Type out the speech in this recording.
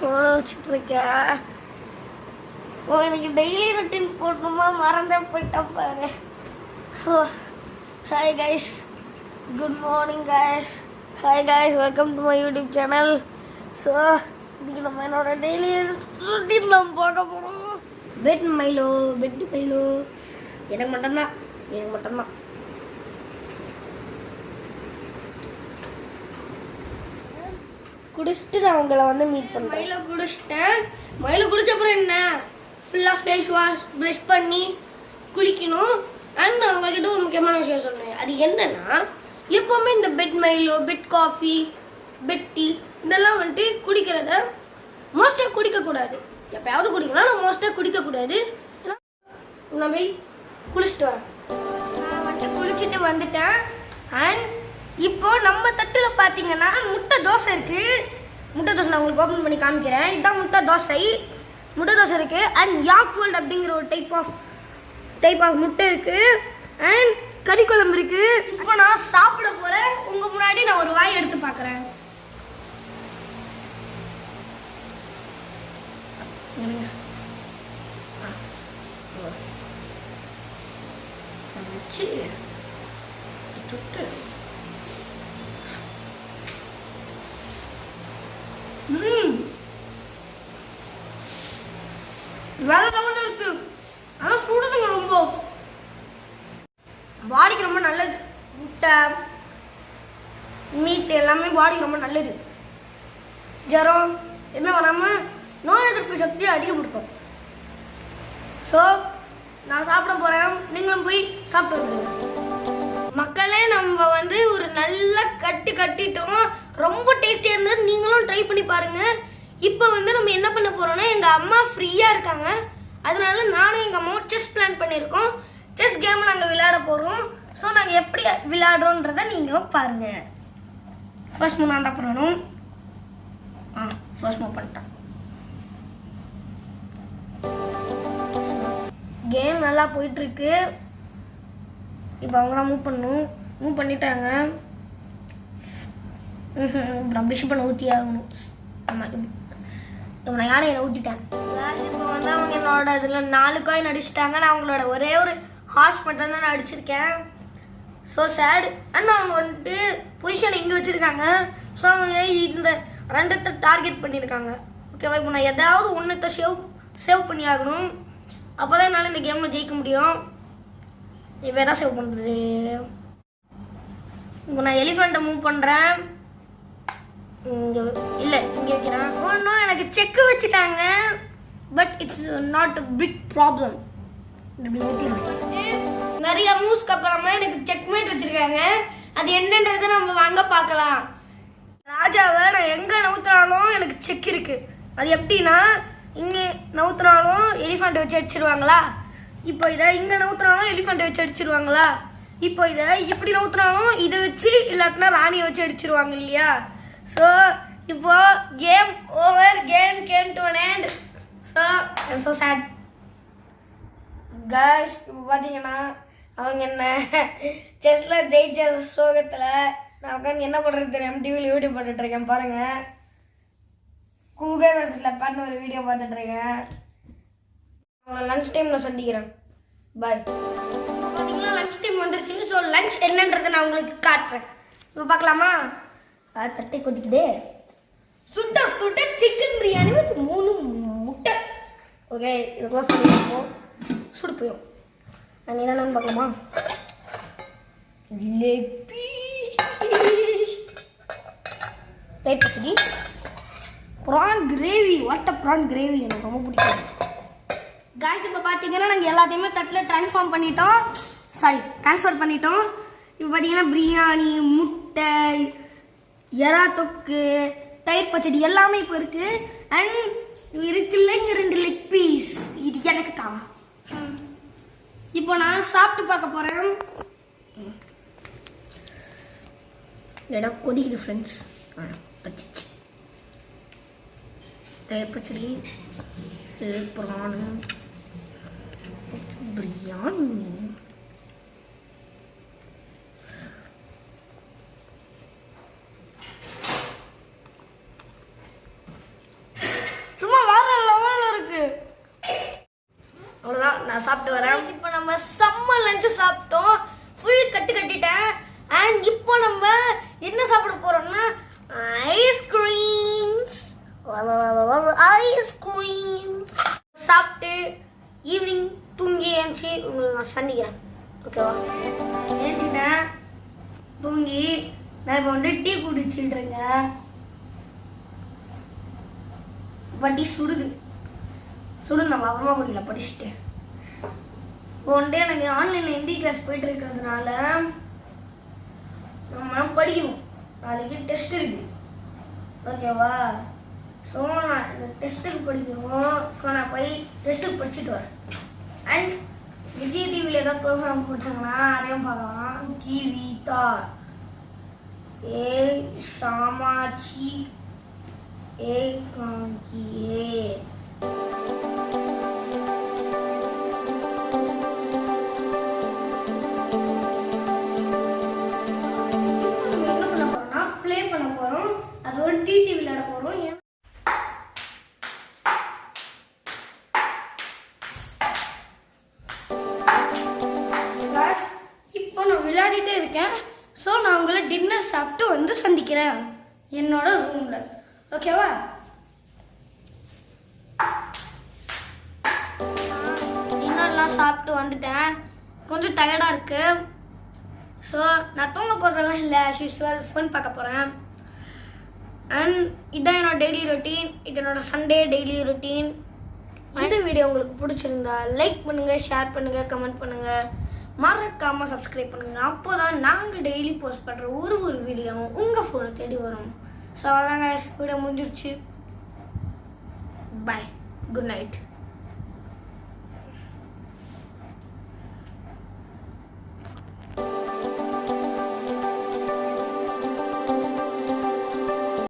ஃபோனை வச்சுட்டு இருக்கேன். எனக்கு டெய்லி ரொட்டீன் போடணுமா மறந்தே போயிட்டேன் பாரு. Hi guys, good morning guys. Hi guys, welcome to my YouTube channel. So இன்றைக்கி நம்ம என்னோட டெய்லி ரொட்டீன் நம்ம பார்க்க போகிறோம். பெட் மைலோ எனக்கு மட்டும்தான் குடிச்சிட்டு நான் உங்களை வந்து மீட் பண்ணுறேன். மயிலை குடிச்சிட்டேன். மயிலை குடிச்ச அப்புறம் என்ன, ஃபுல்லாக ஃபேஸ் வாஷ் ப்ரஷ் பண்ணி குளிக்கணும். அண்ட் நான் உங்கள்கிட்ட ஒரு முக்கியமான விஷயம் சொல்கிறேன். அது என்னன்னா, எப்போவுமே இந்த bed Milo, bed coffee, bed tea இதெல்லாம் வந்துட்டு குடிக்கிறத மோஸ்ட்டாக குடிக்கக்கூடாது. எப்போயாவது குடிக்கலாம், நான் மோஸ்ட்டாக குடிக்கக்கூடாது. நான் போய் குளிச்சுட்டு வரேன். நான் வந்துட்டு குளிச்சுட்டு வந்துட்டேன். அண்ட் இப்போ நம்ம தட்டில் பார்த்தீங்கன்னா முட்டை தோசை இருக்குது. முட்டை தோசை நான் உங்களுக்கு ஓப்பன் பண்ணி காமிக்கிறேன். இதுதான் முட்டை தோசை இருக்குது. அண்ட் யாக்வேல்ட் அப்படிங்கிற ஒரு டைப் ஆஃப் முட்டை இருக்குது. அண்ட் கறி குழம்பு இருக்குது. இப்போ நான் சாப்பிட போகிறேன். உங்கள் முன்னாடி நான் ஒரு வாய் எடுத்து பார்க்குறேன். வேற லெவல்ல இருக்கு. ஆனா சூடுதுங்க, ரொம்ப பாடிக்கு ரொம்ப நல்லது. முட்டை மீட் எல்லாமே பாடிக்கு ரொம்ப நல்லது. ஜரம் என்ன வராம நோய் எதிர்ப்பு சக்தியை அதிகப்படுத்தும். ஸோ நான் சாப்பிட போறேன், நீங்களும் போய் சாப்பிட்டு வந்துடுங்க. மக்களே, நம்ம வந்து ஒரு நல்ல கட்டிட்டோம். ரொம்ப டேஸ்டியாக இருந்தது. நீங்களும் ட்ரை பண்ணி பாருங்க. இப்போ வந்து நம்ம என்ன பண்ண போறோம்னா, எங்கள் அம்மா ஃப்ரீயாக இருக்காங்க. அதனால நானும் எங்கள் அம்மாவும் செஸ் பிளான் பண்ணியிருக்கோம். செஸ் கேம் நாங்கள் விளையாட போகிறோம். ஸோ நாங்கள் எப்படி விளையாடுறோன்றதை நீங்களும் பாருங்கள். ஃபர்ஸ்ட் மூவ் நான் தான் பண்ணணும். ஃபர்ஸ்ட் மூவ் பண்ணிட்டேன். கேம் நல்லா போயிட்டுருக்கு. இப்போ அவங்க தான் மூவ் பண்ணிட்டாங்க. நான் பிஷப்பை ஊற்றி ஆகணும். ஆமாம், இப்போ நான் யானை ஊற்றிட்டேன். இப்போ வந்து அவங்க என்னோட இதில் 4 காயின் அடிச்சிட்டாங்க. நான் அவங்களோட ஒரே ஒரு ஹார்ஸ் மட்டும் தான் நான் அடிச்சிருக்கேன். So sad. அண்ட் அவங்க வந்துட்டு பொசிஷன் இங்கே வச்சுருக்காங்க. ஸோ அவங்க இந்த 2 டார்கெட் பண்ணியிருக்காங்க. ஓகேவா, இப்போ நான் ஏதாவது ஒன்றத்தை சேவ் பண்ணி ஆகணும். அப்போ தான் என்னால் இந்த கேமில் ஜெயிக்க முடியும். இப்போ எதாவது சேவ் பண்ணுறது. இப்போ நான் எலிஃபண்ட்டை மூவ் பண்ணுறேன். இங்கே இல்லை, இங்கே வைக்கிறேன். ஒன்றும் எனக்கு செக்கு வச்சுட்டாங்க. But it's not a big problem. நிறைய மூவ்ஸ்க்கு அப்புறமா எனக்கு செக்மேட் வச்சுருக்காங்க. அது என்னன்றதை நம்ம வாங்க பார்க்கலாம். ராஜாவை நான் எங்கே நவுத்துனாலும் எனக்கு செக் இருக்குது. அது எப்படின்னா, இங்கே நவுத்துனாலும் எலிஃபண்ட்டை வச்சு அடிச்சிருவாங்களா, இப்போ இதை இங்கே நவுத்துனாலும் எலிஃபண்ட்டை வச்சு அடிச்சிருவாங்களா, இப்போ இதை இப்படி நவுத்துனாலும் இதை வச்சு இல்லாட்டினா ராணியை வச்சு அடிச்சிருவாங்க இல்லையா. ஸோ இப்போ game over. Game came to an end. So I'm so sad guys. இப்போ பார்த்தீங்கன்னா அவங்க என்ன செஸ்ஸில் ஜெயிச்ச சோகத்தில் நான் உட்காந்து என்ன பண்ணுறது தெரியாமல் டிவியில் வீடியோ பார்த்துட்ருக்கேன். பாருங்கள், கூகுள் வெர்ஸில் பண்ண ஒரு வீடியோ பார்த்துட்ருக்கேன். அவங்கள லன்ச் டைமில் சந்திக்கிறேன். பாய். பார்த்தீங்கன்னா லன்ச் டைம் வந்துருச்சு. ஸோ லன்ச் என்னன்றதை நான் உங்களுக்கு காட்டுறேன். இப்போ பார்க்கலாமா? தட்டை கொதிக்குதே. சுட்ட சிக்கன் பிரியாணி வித் 3 முட்டை. ஓகே, இதுக்கெல்லாம் சொல்லியிருப்போம். சுடு போயிடும். நாங்கள் என்னென்னு பார்க்கலாமா? லெக் பீஸ், டைப் பச்சடி, ப்ரான் கிரேவி. வாட்ட ப்ரான் கிரேவி எனக்கு ரொம்ப பிடிக்கும். காய்ஸ், இப்போ பார்த்தீங்கன்னா நாங்கள் எல்லாத்தையுமே தட்டில் ட்ரான்ஸ்ஃபர் பண்ணிட்டோம். இப்போ பார்த்தீங்கன்னா பிரியாணி, முட்டை, எறா தொக்கு, தயிர் பச்சடி எல்லாமே இப்போ இருக்குது. அண்ட் இருக்குல்ல இங்கே 2 லெக் பீஸ். இது எனக்கு தான். இப்போ நான் சாப்பிட்டு பார்க்க போகிறேன். இடம் கொதிக்குது ஃப்ரெண்ட்ஸ். பச்சிச்சு தயிர் பச்சடி, ப்ரானு, பிரியாணி. சாப்பிட்டு வரேன். இப்போ நம்ம செம்ம லஞ்சு சாப்பிட்டோம், ஃபுல் கட்டிட்டேன். அண்ட் இப்போ நம்ம என்ன சாப்பிட போறோம்னா ஐஸ்கிரீம்ஸ். ஐஸ்கிரீம்ஸ் சாப்பிட்டு ஈவினிங் தூங்கி ஏஞ்சி உங்களை நான் சந்திக்கிறேன். ஓகேவா? ஏஞ்சிட்டேன், தூங்கி நான் இப்போ வந்து டீ குடிச்சுட்டுருங்க. வட்டி சுடுது நம்ம அப்புறமா குடிக்கல படிச்சுட்டு. ஒன் டே எனக்கு ஆன்லைனில் ஹிந்தி கிளாஸ் போயிட்டு இருக்கிறதுனால நம்ம படிக்கணும். நாளைக்கு டெஸ்ட் இருக்கு. ஓகேவா? ஸோ நான் இந்த டெஸ்ட்டுக்கு படிக்கணும். ஸோ நான் போய் டெஸ்ட்டுக்கு படிச்சுட்டு வரேன். அண்ட் விஜய் டிவியில் ஏதாவது ப்ரோக்ராம் போட்டாங்கன்னா அதையும் பார்க்கலாம். கீவிதா ஏ சாமாச்சி ஏ காங்கியே டிடி விளையாட போறோம். இப்போ நான் விளையாடிட்டே இருக்கேன். ஸோ நான் உங்களை டின்னர் சாப்பிட்டு வந்து சந்திக்கிறேன் என்னோட ரூம்ல. ஓகேவா? டின்னர்லாம் சாப்பிட்டு வந்துட்டேன். கொஞ்சம் டயர்டாக இருக்கு. ஸோ நான் தூங்க போகிறதெல்லாம் இல்லை, ஆஸ் யூஸ்வல் ஃபோன் பார்க்க போகிறேன். அண்ட் இதான் என்னோட டெய்லி ரொட்டீன். இது என்னோட சண்டே டெய்லி ரொட்டீன். இந்த வீடியோ உங்களுக்கு பிடிச்சிருந்தா லைக் பண்ணுங்கள், ஷேர் பண்ணுங்கள், கமெண்ட் பண்ணுங்கள், மறக்காமல் சப்ஸ்கிரைப் பண்ணுங்கள். அப்போ தான் நாங்கள் டெய்லி போஸ்ட் பண்ணுற ஒரு வீடியோவும் உங்கள் ஃபோனை தேடி வரும். ஸோ அதாங்க வீடியோ முடிஞ்சிருச்சு. பாய், குட் நைட்.